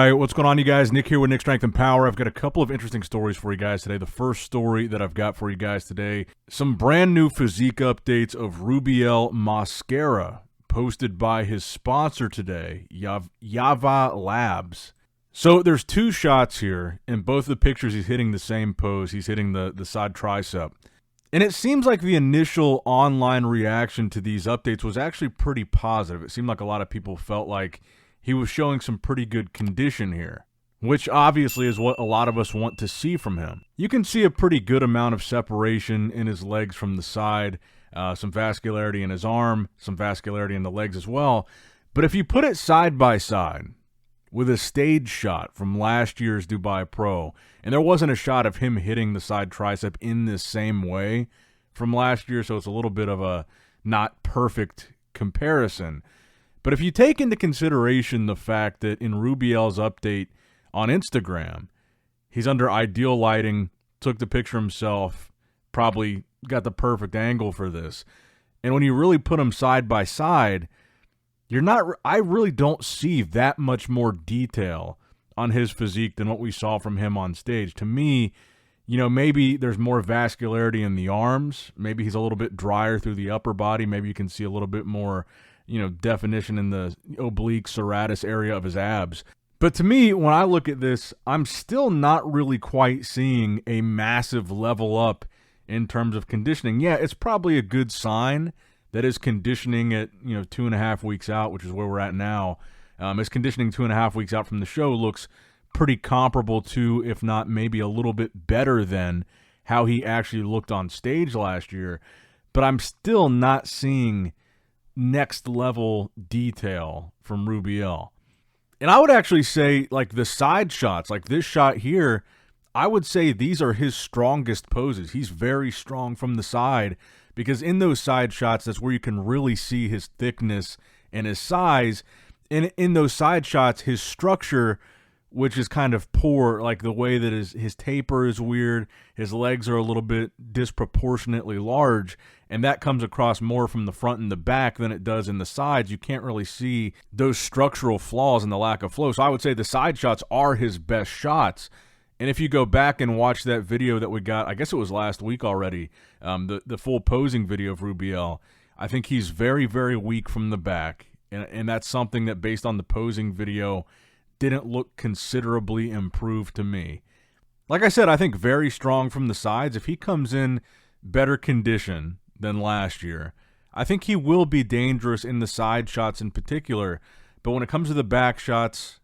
right, what's going on, you guys? Nick here with Nick Strength and Power. I've got a couple of interesting stories for you guys today. The first story that I've got for you guys today, some brand new physique updates of Rubiel Mascara posted by his sponsor today, Yava Labs. So there's two shots here. In both the pictures, he's hitting the same pose. He's hitting the side tricep. And it seems like the initial online reaction to these updates was actually pretty positive. It seemed like a lot of people felt like he was showing some pretty good condition here, which obviously is what a lot of us want to see from him. You can see a pretty good amount of separation in his legs from the side, some vascularity in his arm, some vascularity in the legs as well. But if you put it side by side with a stage shot from last year's Dubai Pro, and there wasn't a shot of him hitting the side tricep in this same way from last year, so it's a little bit of a not perfect comparison. But if you take into consideration the fact that in Rubiel's update on Instagram, he's under ideal lighting, took the picture himself, probably got the perfect angle for this. And when you really put them side by side, I really don't see that much more detail on his physique than what we saw from him on stage. To me, maybe there's more vascularity in the arms. Maybe he's a little bit drier through the upper body. Maybe you can see a little bit more definition in the oblique serratus area of his abs. But to me, when I look at this, I'm still not really quite seeing a massive level up in terms of conditioning. Yeah, it's probably a good sign that his conditioning at 2.5 weeks out, which is where we're at now, his conditioning 2.5 weeks out from the show looks pretty comparable to, if not maybe a little bit better than, how he actually looked on stage last year. But I'm still not seeing next level detail from Rubiel. And I would actually say, like, the side shots, like this shot here, I would say these are his strongest poses. He's very strong from the side, because in those side shots, that's where you can really see his thickness and his size. And in those side shots, his structure, which is kind of poor, like the way that his taper is weird, his legs are a little bit disproportionately large, and that comes across more from the front and the back than it does in the sides. You can't really see those structural flaws and the lack of flow. So I would say the side shots are his best shots. And if you go back and watch that video that we got, I guess it was last week already, the full posing video of Rubiel, I think he's very, very weak from the back. And that's something that, based on the posing video, didn't look considerably improved to me. Like I said, I think very strong from the sides. If he comes in better condition than last year, I think he will be dangerous in the side shots in particular. But when it comes to the back shots,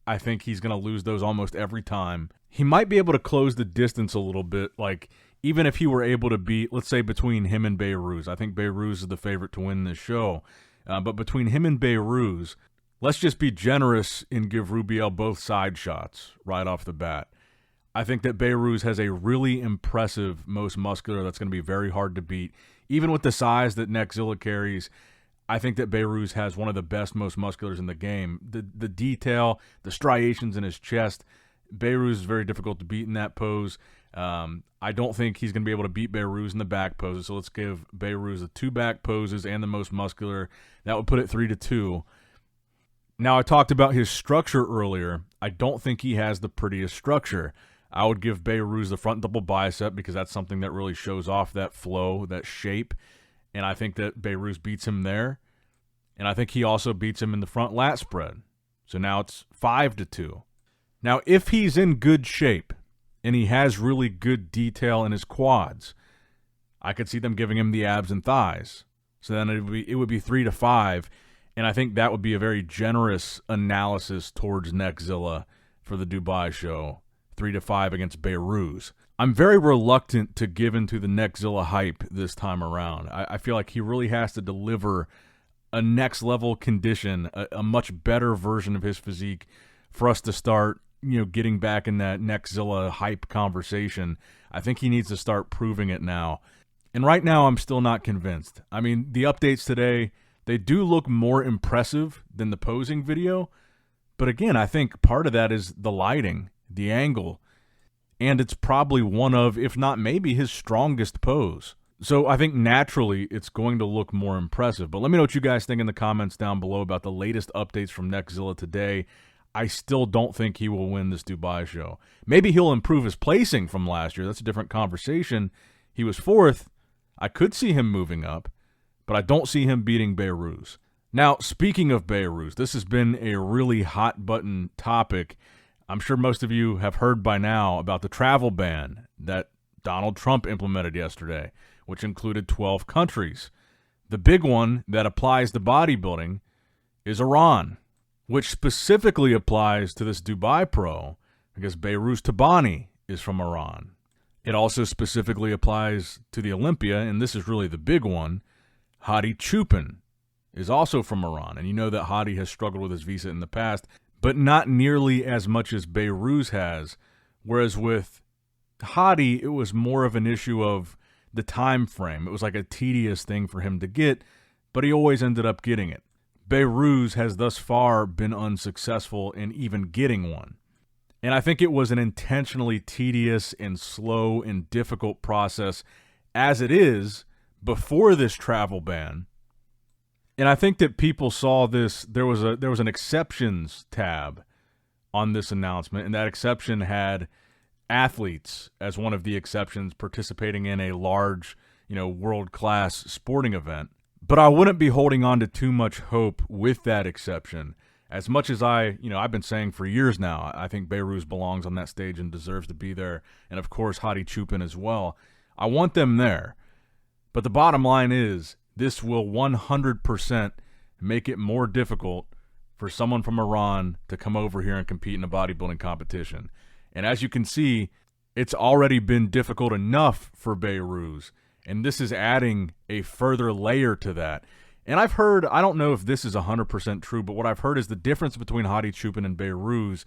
I think he's going to lose those almost every time. He might be able to close the distance a little bit, like even if he were able to beat, let's say, between him and Behrooz. I think Behrooz is the favorite to win this show. But between him and Behrooz, let's just be generous and give Rubiel both side shots right off the bat. I think that Behrooz has a really impressive most muscular that's going to be very hard to beat. Even with the size that Neckzilla carries, I think that Behrooz has one of the best most musculars in the game. The detail, the striations in his chest, Behrooz is very difficult to beat in that pose. I don't think he's going to be able to beat Behrooz in the back poses, so let's give Behrooz the 2 back poses and the most muscular. That would put it 3-2. Now, I talked about his structure earlier. I don't think he has the prettiest structure. I would give Behrooz the front double bicep, because that's something that really shows off that flow, that shape. And I think that Behrooz beats him there. And I think he also beats him in the front lat spread. So now it's 5-2. Now, if he's in good shape and he has really good detail in his quads, I could see them giving him the abs and thighs. So then it would be 3-5. And I think that would be a very generous analysis towards Neckzilla for the Dubai show. 3-5 against Behrooz. I'm very reluctant to give into the Neckzilla hype this time around. I feel like he really has to deliver a next level condition, a much better version of his physique for us to start, getting back in that Neckzilla hype conversation. I think he needs to start proving it now. And right now, I'm still not convinced. I mean, the updates today, they do look more impressive than the posing video. But again, I think part of that is the lighting, the angle, and it's probably one of, if not maybe, his strongest pose. So I think naturally it's going to look more impressive. But let me know what you guys think in the comments down below about the latest updates from Neckzilla today. I still don't think he will win this Dubai show. Maybe he'll improve his placing from last year. That's a different conversation. He was 4th. I could see him moving up, but I don't see him beating Behrooz. Now, speaking of Behrooz, this has been a really hot-button topic. I'm sure most of you have heard by now about the travel ban that Donald Trump implemented yesterday, which included 12 countries. The big one that applies to bodybuilding is Iran, which specifically applies to this Dubai pro because Behrooz Tabani is from Iran. It also specifically applies to the Olympia, and this is really the big one. Hadi Chupin is also from Iran, and you know that Hadi has struggled with his visa in the past, but not nearly as much as Behrooz has, whereas with Hadi, it was more of an issue of the time frame. It was like a tedious thing for him to get, but he always ended up getting it. Behrooz has thus far been unsuccessful in even getting one. And I think it was an intentionally tedious and slow and difficult process as it is before this travel ban. And I think that people saw this, there was an exceptions tab on this announcement, and that exception had athletes as one of the exceptions participating in a large, world-class sporting event. But I wouldn't be holding on to too much hope with that exception. As much as I've been saying for years now, I think Behrooz belongs on that stage and deserves to be there. And of course, Hadi Chupin as well. I want them there. But the bottom line is, this will 100% make it more difficult for someone from Iran to come over here and compete in a bodybuilding competition. And as you can see, it's already been difficult enough for Behrooz. And this is adding a further layer to that. And I've heard, I don't know if this is 100% true, but what I've heard is the difference between Hadi Chupin and Behrooz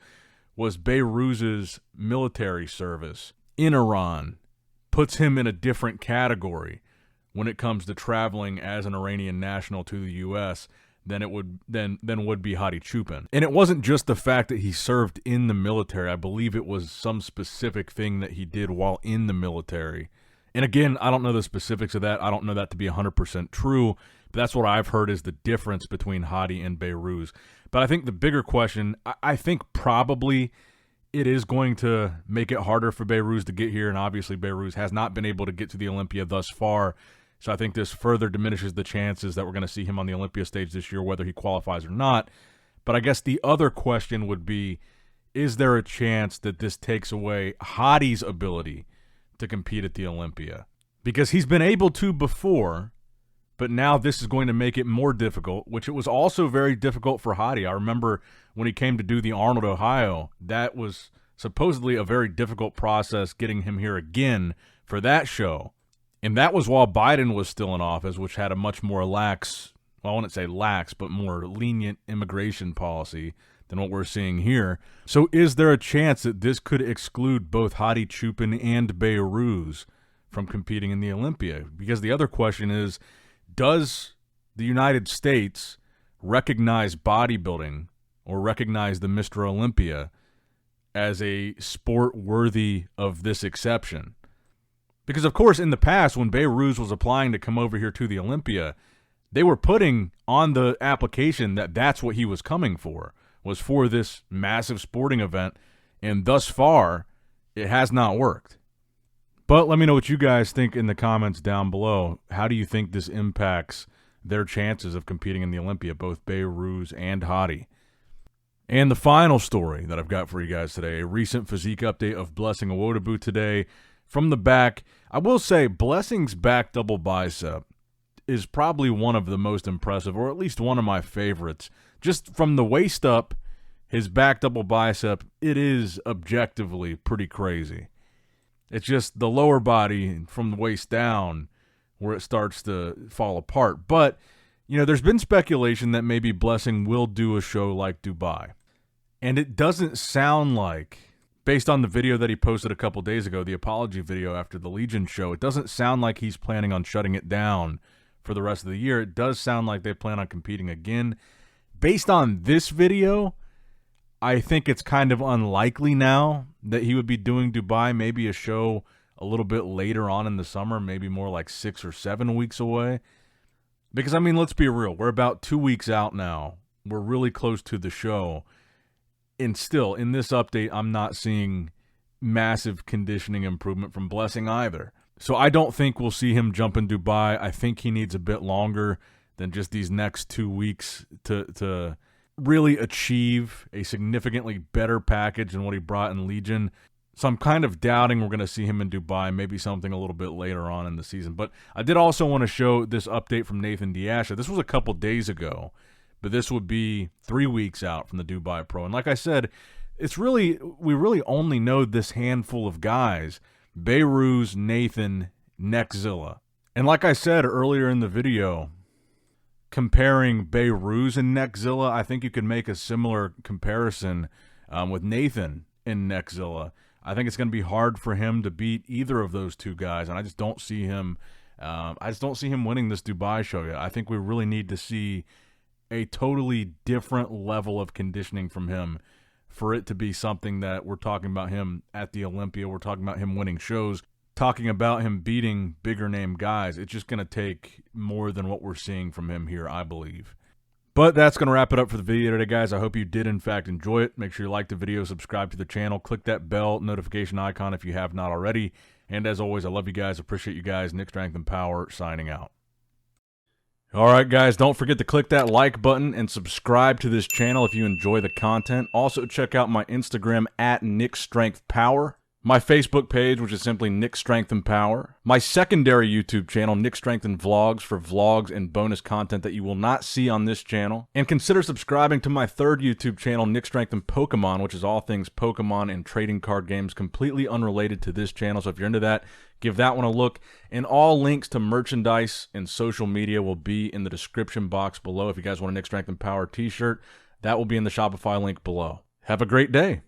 was Behrouz's military service in Iran puts him in a different category when it comes to traveling as an Iranian national to the U.S. than would be Hadi Chupin. And it wasn't just the fact that he served in the military. I believe it was some specific thing that he did while in the military. And again, I don't know the specifics of that. I don't know that to be 100% true, but that's what I've heard is the difference between Hadi and Behrooz. But I think the bigger question, I think probably it is going to make it harder for Behrooz to get here, and obviously Behrooz has not been able to get to the Olympia thus far. So I think this further diminishes the chances that we're going to see him on the Olympia stage this year, whether he qualifies or not. But I guess the other question would be, is there a chance that this takes away Hadi's ability to compete at the Olympia? Because he's been able to before, but now this is going to make it more difficult, which it was also very difficult for Hadi. I remember when he came to do the Arnold, Ohio, that was supposedly a very difficult process getting him here again for that show. And that was while Biden was still in office, which had a much more lax, well, I wouldn't say lax, but more lenient immigration policy than what we're seeing here. So is there a chance that this could exclude both Hadi Chupin and Behrooz from competing in the Olympia? Because the other question is, does the United States recognize bodybuilding or recognize the Mr. Olympia as a sport worthy of this exception? Because, of course, in the past, when Behrooz was applying to come over here to the Olympia, they were putting on the application that that's what he was coming for, was for this massive sporting event, and thus far, it has not worked. But let me know what you guys think in the comments down below. How do you think this impacts their chances of competing in the Olympia, both Behrooz and Hadi? And the final story that I've got for you guys today, a recent physique update of Blessing Awodabu today. From the back, I will say Blessing's back double bicep is probably one of the most impressive, or at least one of my favorites. Just from the waist up, his back double bicep, it is objectively pretty crazy. It's just the lower body from the waist down where it starts to fall apart. But, there's been speculation that maybe Blessing will do a show like Dubai. And it doesn't sound like, based on the video that he posted a couple days ago, the apology video after the Legion show, it doesn't sound like he's planning on shutting it down for the rest of the year. It does sound like they plan on competing again. Based on this video, I think it's kind of unlikely now that he would be doing Dubai, maybe a show a little bit later on in the summer, maybe more like 6 or 7 weeks away. Because, let's be real. We're about 2 weeks out now. We're really close to the show. And still, in this update, I'm not seeing massive conditioning improvement from Blessing either. So I don't think we'll see him jump in Dubai. I think he needs a bit longer than just these next 2 weeks to really achieve a significantly better package than what he brought in Legion. So I'm kind of doubting we're going to see him in Dubai, maybe something a little bit later on in the season. But I did also want to show this update from Nathan Asha. This was a couple days ago, but this would be 3 weeks out from the Dubai Pro. And like I said, we really only know this handful of guys: Behrooz, Nathan, Neckzilla. And like I said earlier in the video, comparing Behrooz and Neckzilla, I think you could make a similar comparison with Nathan and Neckzilla. I think it's going to be hard for him to beat either of those two guys, and I just don't see him. Winning this Dubai show yet. I think we really need to see a totally different level of conditioning from him for it to be something that we're talking about him at the Olympia. We're talking about him winning shows, talking about him beating bigger name guys. It's just going to take more than what we're seeing from him here, I believe. But that's going to wrap it up for the video today, guys. I hope you did, in fact, enjoy it. Make sure you like the video, subscribe to the channel, click that bell notification icon if you have not already. And as always, I love you guys, appreciate you guys. Nick Strength and Power signing out. All right, guys, don't forget to click that like button and subscribe to this channel if you enjoy the content. Also, check out my Instagram at Nick Strength Power, my Facebook page, which is simply Nick Strength and Power, my secondary YouTube channel, Nick Strength and Vlogs, for vlogs and bonus content that you will not see on this channel. And consider subscribing to my third YouTube channel, Nick Strength and Pokemon, which is all things Pokemon and trading card games, completely unrelated to this channel. So if you're into that, give that one a look. And all links to merchandise and social media will be in the description box below. If you guys want a Nick Strength and Power t-shirt, that will be in the Shopify link below. Have a great day.